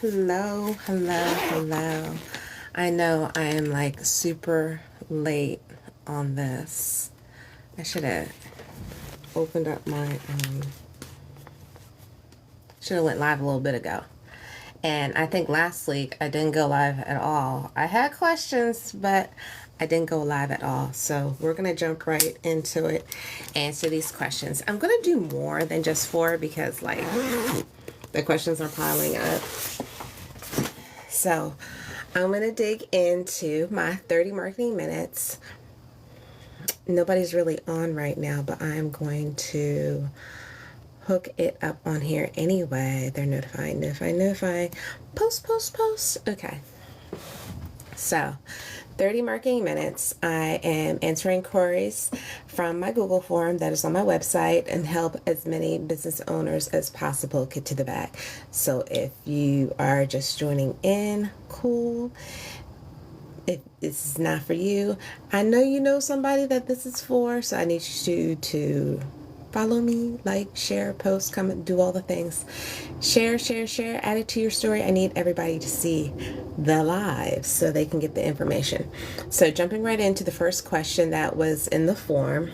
Hello, hello, hello. I know I am like super late on this. I should have opened up should have went live a little bit ago. And I think last week I didn't go live at all. I had questions, but I didn't go live at all. So we're going to jump right into it, answer these questions. I'm going to do more than just four because like the questions are piling up. So I'm going to dig into my 30 marketing minutes. Nobody's really on right now, but I'm going to hook it up on here anyway. They're notifying. Post. Okay. So 30 marketing minutes. I am answering queries from my Google form that is on my website and help as many business owners as possible get to the bag. So if you are just joining in, cool. If this is not for you, I know you know somebody that this is for, so I need you to follow me, like, share, post, comment, do all the things. Share, add it to your story. I need everybody to see the live so they can get the information. So jumping right into the first question that was in the form.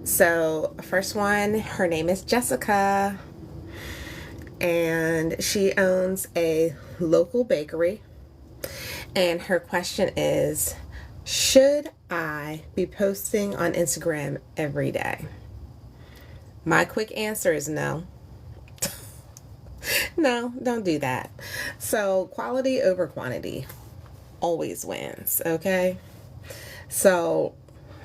So first one, her name is Jessica, and she owns a local bakery. And her question is, should I be posting on Instagram every day? My quick answer is no. No, don't do that. So quality over quantity always wins, okay? So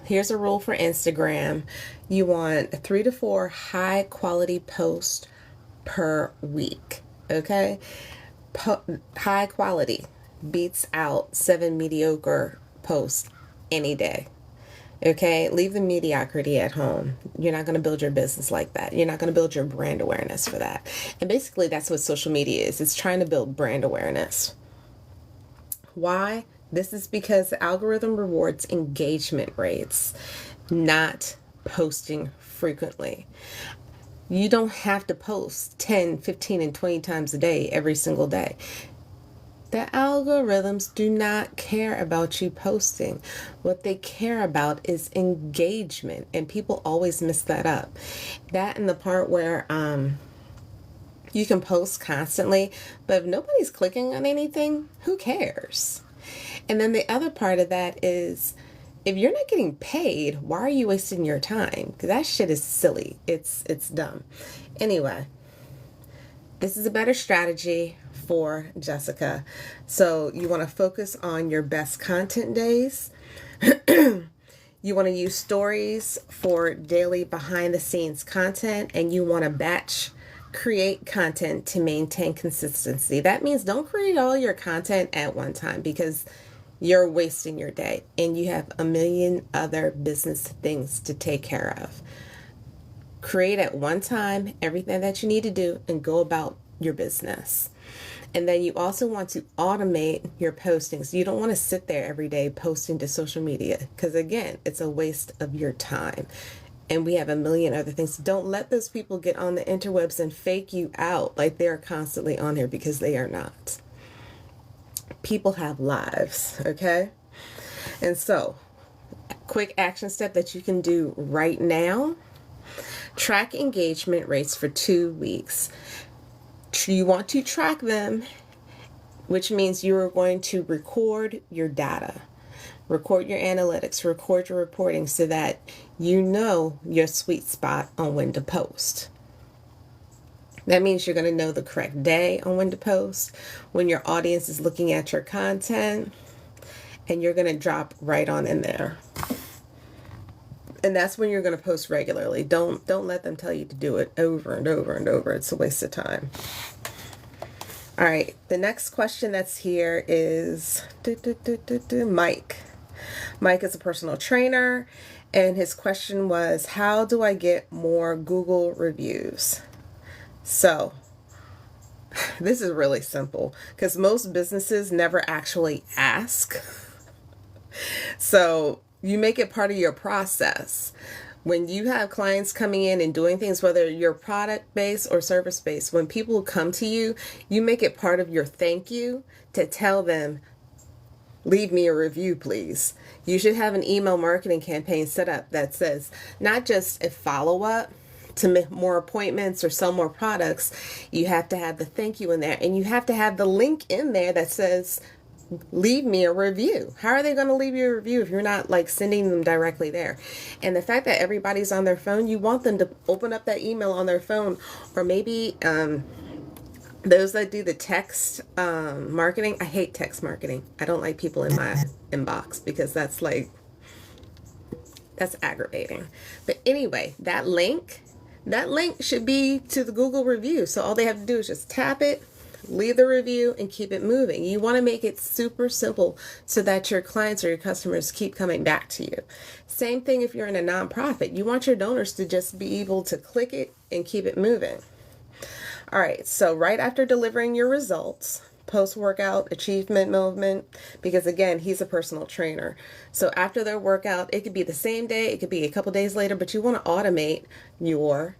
here's a rule for Instagram. You want 3 to 4 high quality posts per week, okay? High quality beats out 7 mediocre posts any day. Okay, leave the mediocrity at home. You're not going to build your business like that. You're not going to build your brand awareness for that. And basically, that's what social media is. It's trying to build brand awareness. Why? This is because the algorithm rewards engagement rates, not posting frequently. You don't have to post 10, 15, and 20 times a day every single day. The algorithms do not care about you posting. What they care about is engagement, and people always miss that up. That and the part where you can post constantly, but if nobody's clicking on anything, who cares? And then the other part of that is, if you're not getting paid, why are you wasting your time? Because that shit is silly. It's dumb. Anyway, this is a better strategy for Jessica. So you want to focus on your best content days. You want to use stories for daily behind the scenes content, and you want to batch create content to maintain consistency. That means don't create all your content at one time because you're wasting your day and you have a million other business things to take care of. Create at one time everything that you need to do and go about your business. And then you also want to automate your postings. You don't want to sit there every day posting to social media because, again, it's a waste of your time. And we have a million other things. Don't let those people get on the interwebs and fake you out like they're constantly on here, because they are not. People have lives, okay? And so, quick action step that you can do right now: track engagement rates for 2 weeks. You want to track them, which means you are going to record your data, record your analytics, record your reporting so that you know your sweet spot on when to post. That means you're going to know the correct day on when to post, when your audience is looking at your content, and you're going to drop right on in there. And that's when you're going to post regularly. Don't let them tell you to do it over and over and over. It's a waste of time. All right, the next question that's here is Mike. Mike is a personal trainer, and his question was, how do I get more Google reviews? So this is really simple because most businesses never actually ask. So you make it part of your process. When you have clients coming in and doing things, whether you're product based or service based, when people come to you, you make it part of your thank you to tell them, leave me a review, please. You should have an email marketing campaign set up that says not just a follow up to make more appointments or sell more products. You have to have the thank you in there, and you have to have the link in there that says, leave me a review. How are they going to leave you a review if you're not like sending them directly there? And the fact that everybody's on their phone, you want them to open up that email on their phone, or maybe those that do the text marketing. I hate text marketing. I don't like people in my inbox because that's aggravating. But anyway, that link should be to the Google review. So all they have to do is just tap it, leave the review, and keep it moving. You want to make it super simple so that your clients or your customers keep coming back to you. Same thing if you're in a nonprofit. You want your donors to just be able to click it and keep it moving. All right, so right after delivering your results, post-workout achievement moment, because again, he's a personal trainer. So after their workout, it could be the same day, it could be a couple days later, but you want to automate your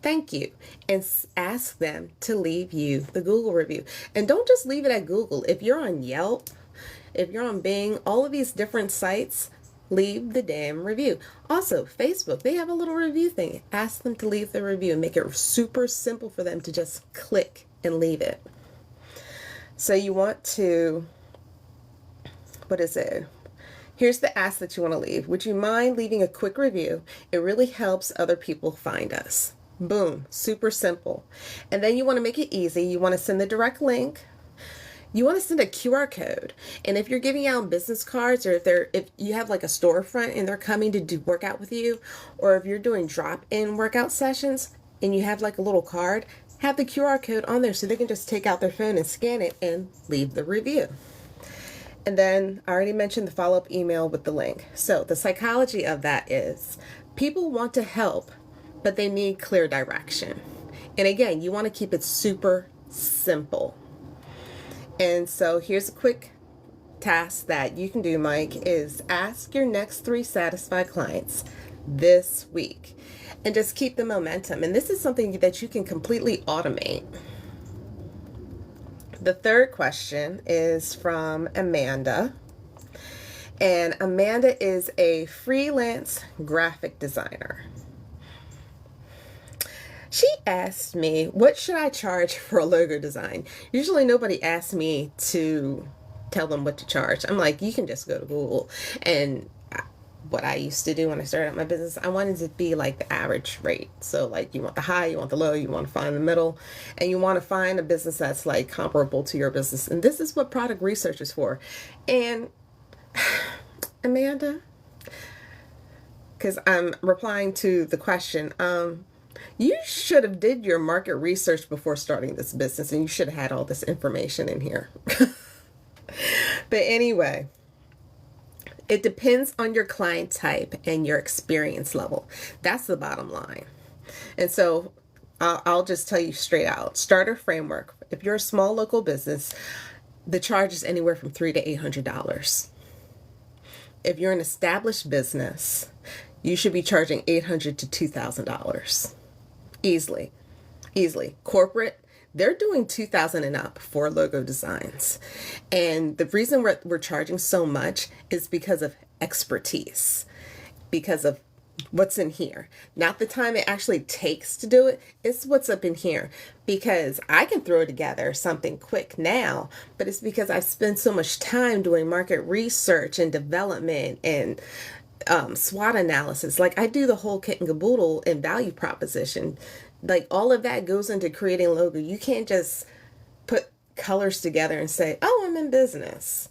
thank you and ask them to leave you the Google review. And don't just leave it at Google. If you're on Yelp, if you're on Bing, all of these different sites, leave the damn review. Also, Facebook, they have a little review thing. Ask them to leave the review and make it super simple for them to just click and leave it. So you want to, what is it? Here's the ask that you want to leave. Would you mind leaving a quick review? It really helps other people find us. Boom, super simple. And then you want to make it easy. You want to send the direct link. You want to send a QR code. And if you're giving out business cards, or if you have like a storefront and they're coming to do workout with you, or if you're doing drop-in workout sessions and you have like a little card, have the QR code on there so they can just take out their phone and scan it and leave the review. And then I already mentioned the follow-up email with the link. So the psychology of that is people want to help, but they need clear direction. And again, you want to keep it super simple. And so here's a quick task that you can do, Mike, is ask your next 3 satisfied clients this week and just keep the momentum. And this is something that you can completely automate. The third question is from Amanda. And Amanda is a freelance graphic designer. She asked me, what should I charge for a logo design? Usually nobody asks me to tell them what to charge. I'm like, you can just go to Google. And what I used to do when I started my business, I wanted to be like the average rate. So like you want the high, you want the low, you want to find the middle, and you want to find a business that's like comparable to your business. And this is what product research is for. And Amanda, because I'm replying to the question, you should have did your market research before starting this business, and you should have had all this information in here. But anyway, it depends on your client type and your experience level. That's the bottom line. And so I'll just tell you straight out. Starter framework. If you're a small local business, the charge is anywhere from $300 to $800. If you're an established business, you should be charging $800 to $2,000. Easily. Corporate, they're doing $2,000 and up for logo designs. And the reason we're charging so much is because of expertise, because of what's in here. Not the time it actually takes to do it, it's what's up in here. Because I can throw together something quick now, but it's because I've spent so much time doing market research and development and SWOT analysis. Like I do the whole kit and caboodle and value proposition. Like all of that goes into creating a logo. You can't just put colors together and say, oh, I'm in business.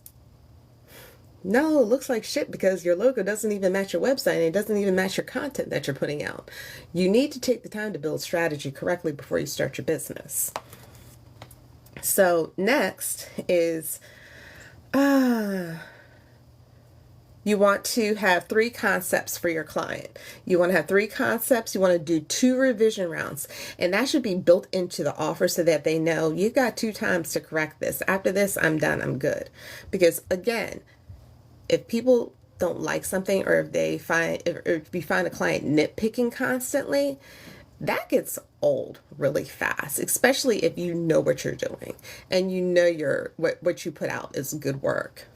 No, it looks like shit because your logo doesn't even match your website and it doesn't even match your content that you're putting out. You need to take the time to build strategy correctly before you start your business. So next is, you want to have 3 concepts for your client. You want to have 3 concepts. You want to do 2 revision rounds. And that should be built into the offer so that they know you've got 2 times to correct this. After this, I'm done. I'm good. Because again, if people don't like something, or if you find a client nitpicking constantly, that gets old really fast, especially if you know what you're doing and you know what you put out is good work.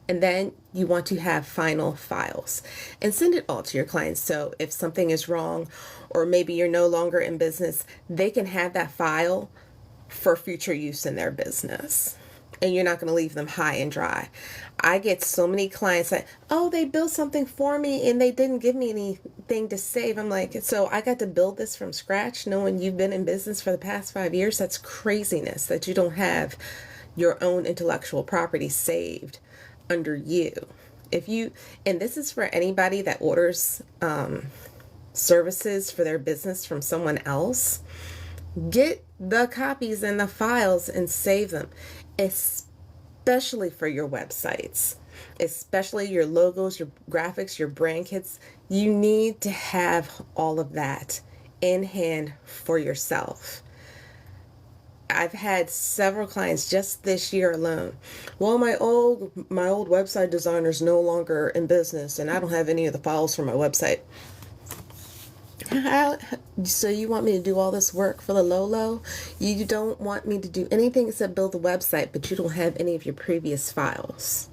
And then you want to have final files and send it all to your clients. So if something is wrong, or maybe you're no longer in business, they can have that file for future use in their business. And you're not going to leave them high and dry. I get so many clients that, oh, they built something for me and they didn't give me anything to save. I'm like, so I got to build this from scratch knowing you've been in business for the past 5 years? That's craziness that you don't have your own intellectual property saved under you. And this is for anybody that orders services for their business from someone else, get the copies and the files and save them, especially for your websites, especially your logos, your graphics, your brand kits. You need to have all of that in hand for yourself. I've had several clients just this year alone. Well, my old website designer is no longer in business, and I don't have any of the files for my website. So you want me to do all this work for the low? You don't want me to do anything except build the website, but you don't have any of your previous files.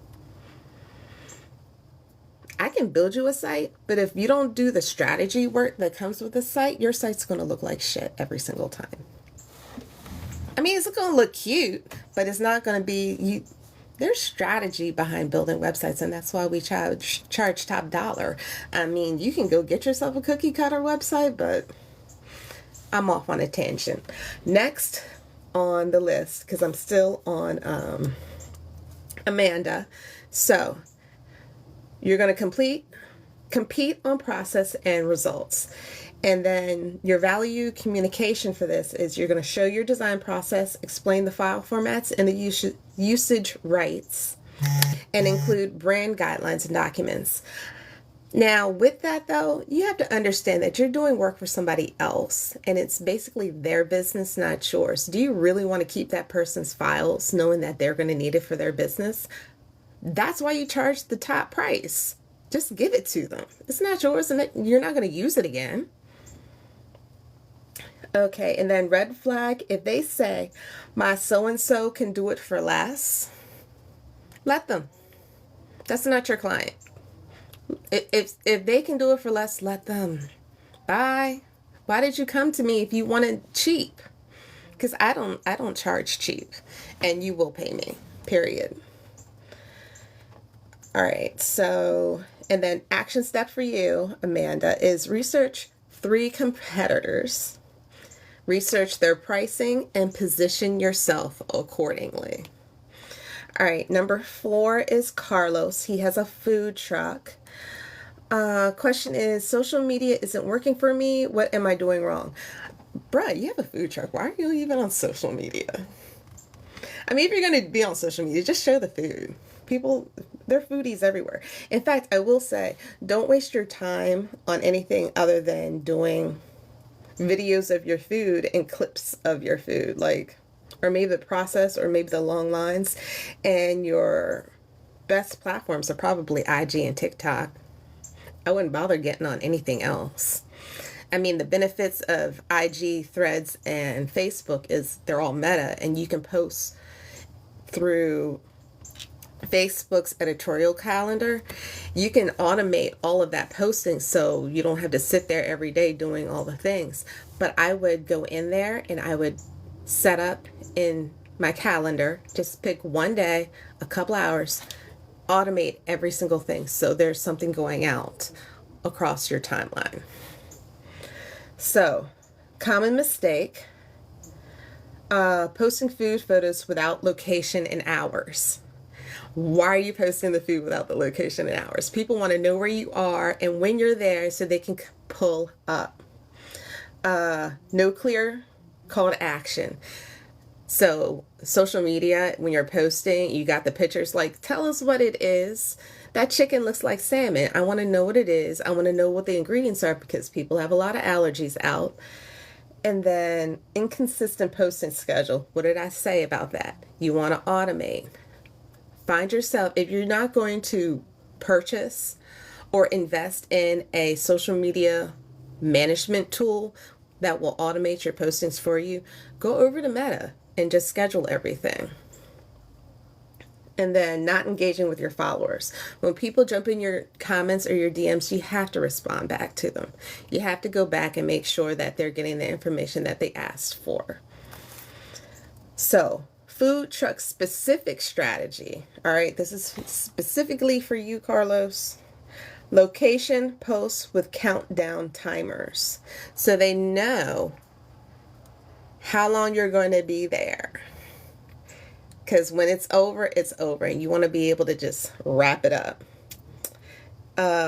I can build you a site, but if you don't do the strategy work that comes with the site, your site's going to look like shit every single time. I mean, it's going to look cute, but it's not going to be you. There's strategy behind building websites, and that's why we charge top dollar. I mean, you can go get yourself a cookie cutter website, but I'm off on a tangent. Next on the list, because I'm still on Amanda. So you're going to compete on process and results. And then your value communication for this is you're going to show your design process, explain the file formats and the usage rights, and include brand guidelines and documents. Now, with that though, you have to understand that you're doing work for somebody else, and it's basically their business, not yours. Do you really want to keep that person's files knowing that they're going to need it for their business? That's why you charge the top price. Just give it to them. It's not yours, and you're not going to use it again. Okay, and then red flag, if they say, my so-and-so can do it for less, let them. That's not your client. If they can do it for less, let them. Bye. Why did you come to me if you wanted cheap? Because I don't charge cheap, and you will pay me, period. All right, so, and then action step for you, Amanda, is research 3 competitors. Research their pricing and position yourself accordingly. All right, number 4 is Carlos. He has a food truck. Question is, social media isn't working for me. What am I doing wrong? Bruh, you have a food truck. Why are you even on social media? I mean, if you're going to be on social media, just show the food. People, they're foodies everywhere. In fact, I will say, don't waste your time on anything other than doing videos of your food and clips of your food, like, or maybe the process, or maybe the long lines. And your best platforms are probably IG and TikTok. I wouldn't bother getting on anything else. I mean, the benefits of IG, Threads, and Facebook is they're all meta, and you can post through Facebook's editorial calendar. You can automate all of that posting, so you don't have to sit there every day doing all the things. But I would go in there and I would set up in my calendar, just pick one day, a couple hours, automate every single thing, so there's something going out across your timeline. So, common mistake, posting food photos without location and hours. Why are you posting the food without the location and hours? People want to know where you are and when you're there so they can pull up. No clear call to action. So social media, when you're posting, you got the pictures like, tell us what it is. That chicken looks like salmon. I want to know what it is. I want to know what the ingredients are, because people have a lot of allergies out. And then inconsistent posting schedule. What did I say about that? You want to automate. Find yourself, if you're not going to purchase or invest in a social media management tool that will automate your postings for you, go over to Meta and just schedule everything. And then not engaging with your followers. When people jump in your comments or your DMs, you have to respond back to them. You have to go back and make sure that they're getting the information that they asked for. So, food truck specific strategy. All right, this is specifically for you, Carlos. Location posts with countdown timers, so they know how long you're going to be there. Because when it's over, and you want to be able to just wrap it up.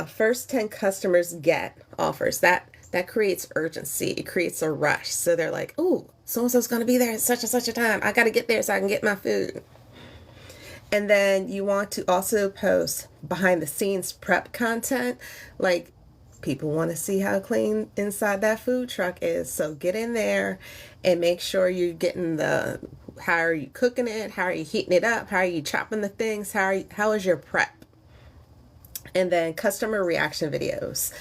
First 10 customers get offers. That creates urgency. It creates a rush. So they're like, ooh, so-and-so's going to be there at such and such a time. I got to get there so I can get my food. And then you want to also post behind the scenes prep content. Like, people want to see how clean inside that food truck is. So get in there and make sure you're getting how are you cooking it? How are you heating it up? How are you chopping the things? How is your prep? And then customer reaction videos.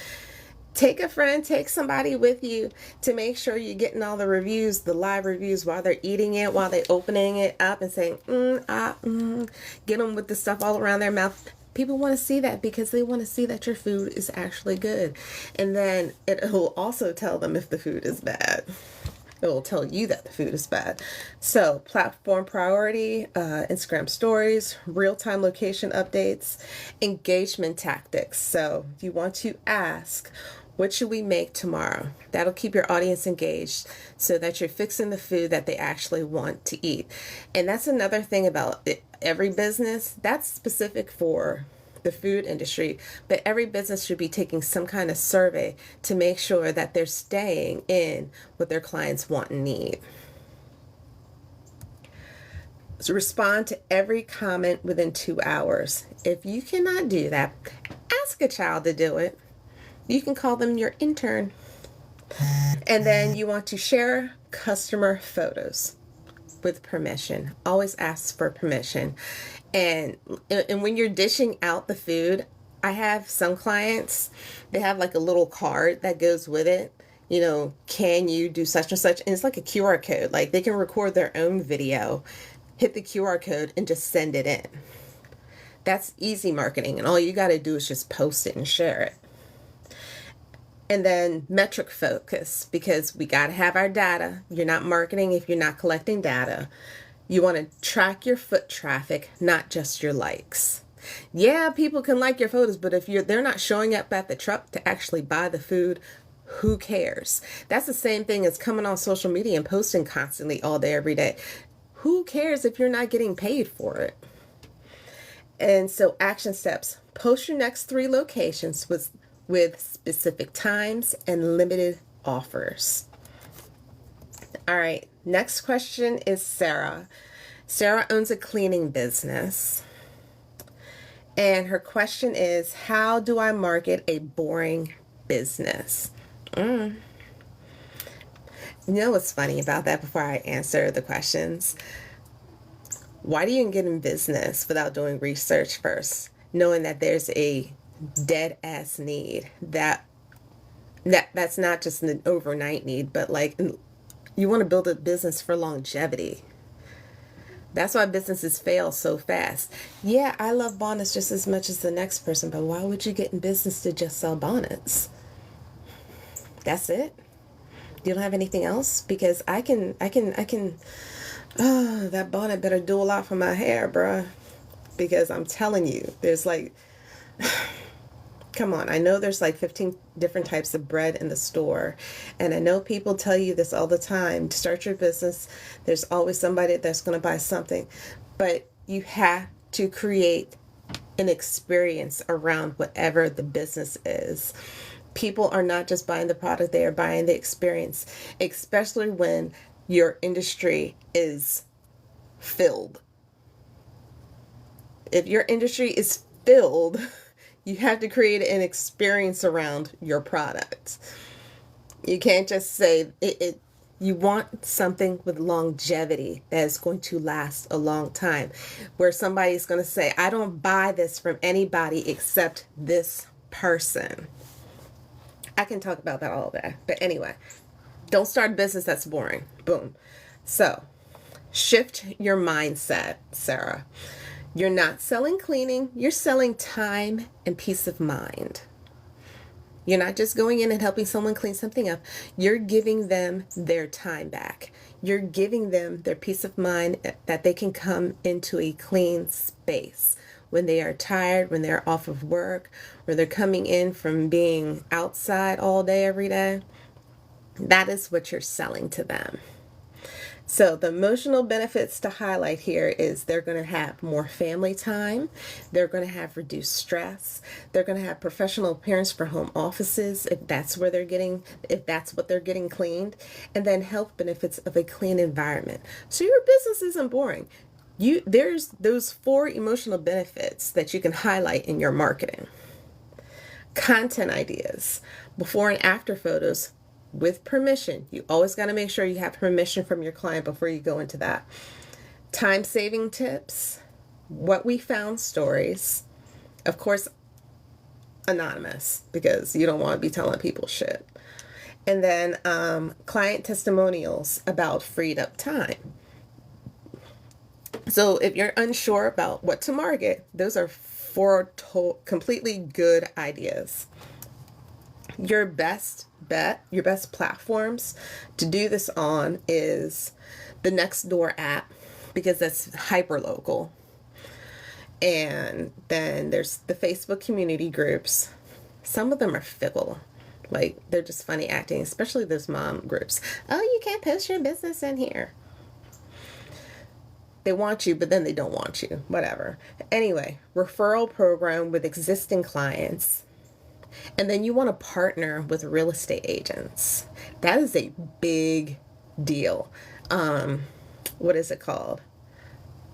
Take a friend, take somebody with you to make sure you're getting all the reviews, the live reviews while they're eating it, while they're opening it up and saying, get them with the stuff all around their mouth. People want to see that because they want to see that your food is actually good. And then it will also tell them if the food is bad. It will tell you that the food is bad. So platform priority, Instagram stories, real-time location updates, engagement tactics. So you want to ask, what should we make tomorrow? That'll keep your audience engaged so that you're fixing the food that they actually want to eat. And that's another thing about every business. That's specific for the food industry, but every business should be taking some kind of survey to make sure that they're staying in what their clients want and need. So respond to every comment within 2 hours. If you cannot do that, ask a child to do it. You can call them your intern. And then you want to share customer photos with permission. Always ask for permission. And when you're dishing out the food, I have some clients, they have like a little card that goes with it. You know, can you do such and such? And it's like a QR code. Like, they can record their own video, hit the QR code, and just send it in. That's easy marketing. And all you got to do is just post it and share it. And then metric focus, because we got to have our data. You're not marketing if you're not collecting data. You want to track your foot traffic, not just your likes. Yeah, people can like your photos, but if they're not showing up at the truck to actually buy the food, who cares? That's the same thing as coming on social media and posting constantly all day, every day. Who cares if you're not getting paid for it? And so action steps. Post your next 3 locations with specific times and limited offers. All right, next question is Sarah. Sarah owns a cleaning business. And her question is, how do I market a boring business? You know what's funny about that before I answer the questions? Why do you get in business without doing research first, knowing that there's a dead ass need that's not just an overnight need, but like you want to build a business for longevity. That's why businesses fail so fast. Yeah, I love bonnets just as much as the next person, but why would you get in business to just sell bonnets? That's it? You don't have anything else? Because I can, that bonnet better do a lot for my hair, bruh. Because I'm telling you, there's like, come on, I know there's like 15 different types of bread in the store. And I know people tell you this all the time. To start your business, there's always somebody that's going to buy something. But you have to create an experience around whatever the business is. People are not just buying the product, they are buying the experience, especially when your industry is filled. If your industry is filled, you have to create an experience around your product. You can't just say You want something with longevity that is going to last a long time, where somebody's going to say, I don't buy this from anybody except this person. I can talk about that all day. But anyway, don't start a business that's boring. Boom. So, shift your mindset, Sarah. You're not selling cleaning, you're selling time and peace of mind. You're not just going in and helping someone clean something up. You're giving them their time back. You're giving them their peace of mind that they can come into a clean space when they are tired, when they're off of work, or they're coming in from being outside all day, every day. That is what you're selling to them. So the emotional benefits to highlight here is they're going to have more family time. They're going to have reduced stress. They're going to have professional appearance for home offices if that's what they're getting cleaned, and then health benefits of a clean environment. So your business isn't boring. There's those 4 emotional benefits that you can highlight in your marketing. Content ideas, before and after photos, with permission. You always got to make sure you have permission from your client before you go into that. Time saving tips, what we found stories, of course, anonymous, because you don't want to be telling people shit. And then client testimonials about freed up time. So if you're unsure about what to market, those are 4 completely good ideas. Your best bet, your best platforms to do this on is the Nextdoor app, because that's hyper local. And then there's the Facebook community groups. Some of them are fickle. Like, they're just funny acting, especially those mom groups. Oh, you can't post your business in here. They want you, but then they don't want you. Whatever. Anyway, referral program with existing clients. And then you want to partner with real estate agents. That is a big deal. What is it called?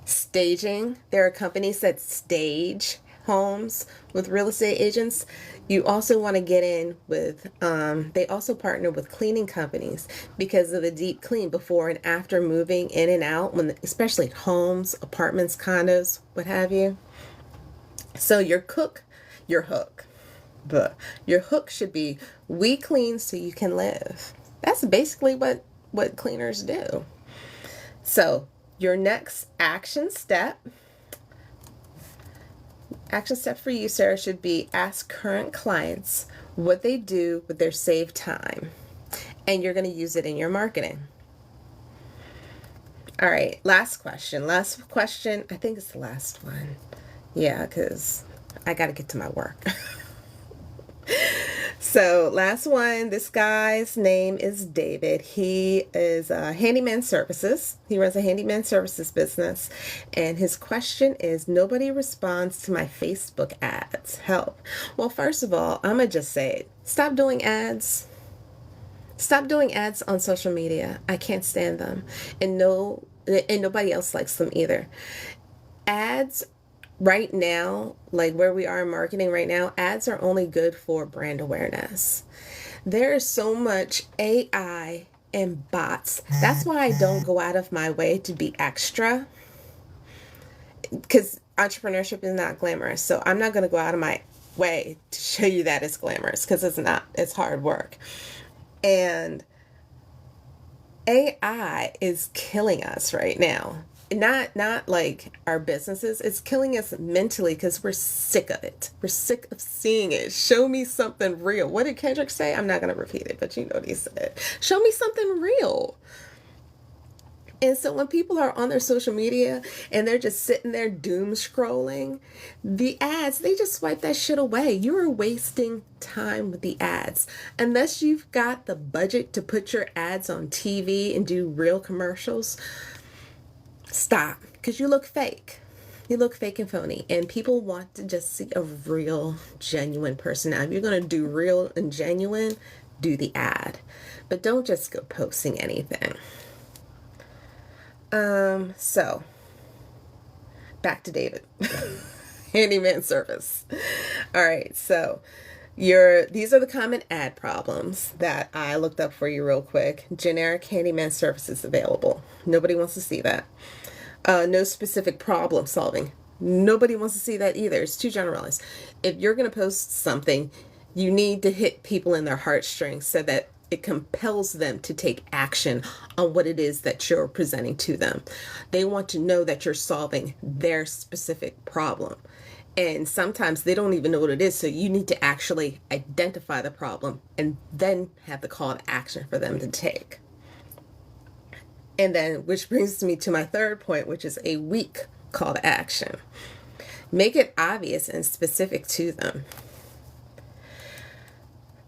Staging. There are companies that stage homes with real estate agents. You also want to get in with, they also partner with cleaning companies because of the deep clean before and after moving in and out, especially homes, apartments, condos, what have you. So your hook. Your hook should be, we clean so you can live. That's basically what cleaners do. So your next action step for you, Sarah, should be ask current clients what they do with their saved time. And you're going to use it in your marketing. All right, last question. I think it's the last one. Yeah, because I got to get to my work. So last one, this guy's name is David. He is a handyman services. He runs a handyman services business. And his question is, nobody responds to my Facebook ads. Help. Well, first of all, I'm going to just say it. Stop doing ads. Stop doing ads on social media. I can't stand them. And nobody else likes them either. Ads right now, like where we are in marketing right now, ads are only good for brand awareness. There is so much AI and bots. That's why I don't go out of my way to be extra, because entrepreneurship is not glamorous. So I'm not going to go out of my way to show you that it's glamorous, because it's not. It's hard work. And AI is killing us right now. Not like our businesses. It's killing us mentally because we're sick of it. We're sick of seeing it. Show me something real. What did Kendrick say? I'm not going to repeat it, but you know what he said. Show me something real. And so when people are on their social media and they're just sitting there doom scrolling, the ads, they just swipe that shit away. You are wasting time with the ads. Unless you've got the budget to put your ads on TV and do real commercials, stop, because you look fake. You look fake and phony, and people want to just see a real, genuine person. Now, if you're going to do real and genuine, do the ad, but don't just go posting anything. So back to David. Handyman service. All right, so These are the common ad problems that I looked up for you real quick. Generic handyman services available. Nobody wants to see that. No specific problem solving. Nobody wants to see that either. It's too generalized. If you're going to post something, you need to hit people in their heartstrings so that it compels them to take action on what it is that you're presenting to them. They want to know that you're solving their specific problem. And sometimes they don't even know what it is. So you need to actually identify the problem and then have the call to action for them to take. And then, which brings me to my third point, which is a weak call to action. Make it obvious and specific to them.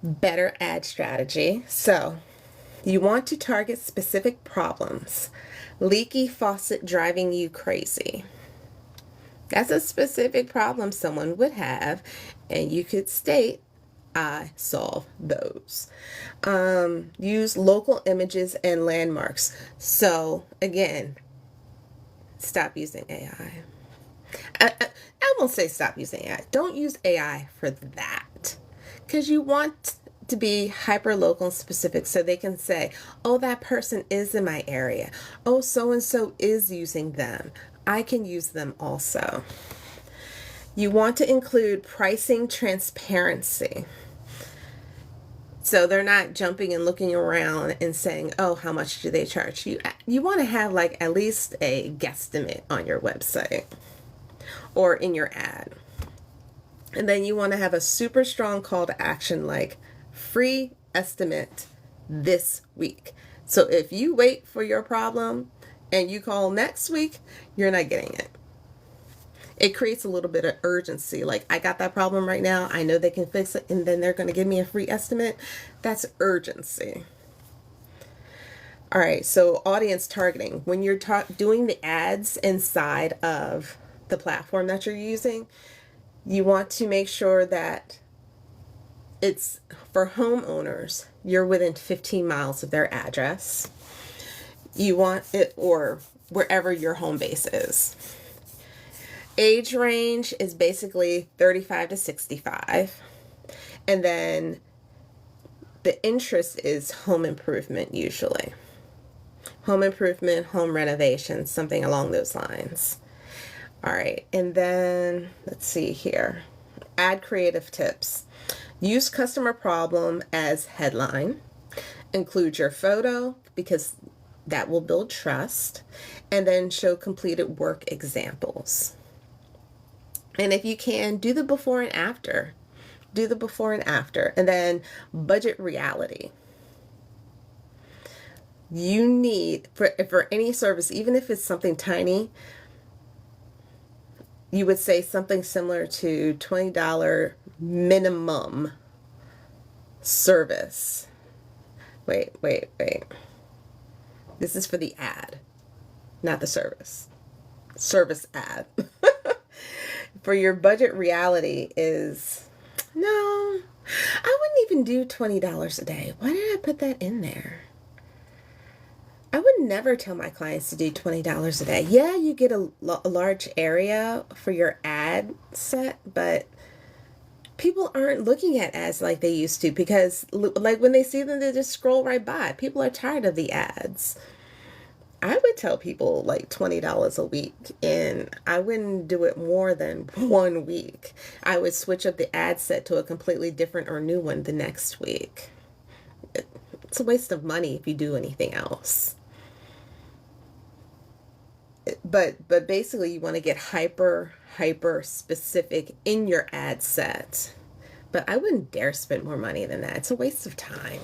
Better ad strategy. So you want to target specific problems. Leaky faucet driving you crazy. That's a specific problem someone would have, and you could state, I solve those. Use local images and landmarks. So again, stop using AI. I won't say stop using AI. Don't use AI for that, because you want to be hyper local and specific so they can say, oh, that person is in my area. Oh, so and so is using them. I can use them also. You want to include pricing transparency. So they're not jumping and looking around and saying, oh, how much do they charge? You want to have like at least a guesstimate on your website or in your ad. And then you want to have a super strong call to action like free estimate this week. So if you wait for your problem and you call next week, you're not getting it. It creates a little bit of urgency. Like, I got that problem right now. I know they can fix it, and then they're going to give me a free estimate. That's urgency. All right, so audience targeting. When you're doing the ads inside of the platform that you're using, you want to make sure that it's for homeowners. You're within 15 miles of their address. You want it, or wherever your home base is. Age range is basically 35 to 65. And then the interest is home improvement usually. Home improvement, home renovation, something along those lines. All right, and then let's see here. Add creative tips. Use customer problem as headline. Include your photo because that will build trust. And then show completed work examples. And if you can, do the before and after. Do the before and after. And then budget reality. You need, for any service, even if it's something tiny, you would say something similar to $20 minimum service. Wait. This is for the ad, not the service. Service ad. For your budget reality is, no, I wouldn't even do $20 a day. Why did I put that in there? I would never tell my clients to do $20 a day. Yeah, you get a large area for your ad set, but people aren't looking at ads like they used to, because like when they see them, they just scroll right by. People are tired of the ads. I would tell people like $20 a week, and I wouldn't do it more than 1 week. I would switch up the ad set to a completely different or new one the next week. It's a waste of money if you do anything else. But basically you want to get hyper specific in your ad set. But I wouldn't dare spend more money than that. It's a waste of time.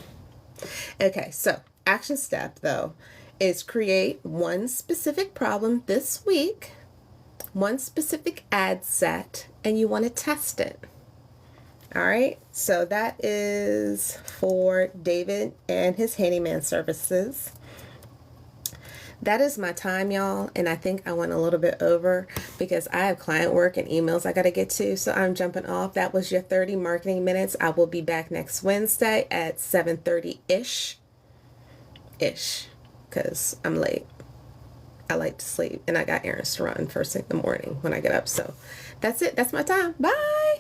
Okay, so action step though is create one specific problem this week, one specific ad set, and you want to test it. All right, so that is for David and his handyman services. That is my time, y'all, and I think I went a little bit over because I have client work and emails I got to get to, so I'm jumping off. That was your 30 marketing minutes. I will be back next Wednesday at 7:30-ish, because I'm late. I like to sleep, and I got errands to run first thing in the morning when I get up. So that's it. That's my time. Bye.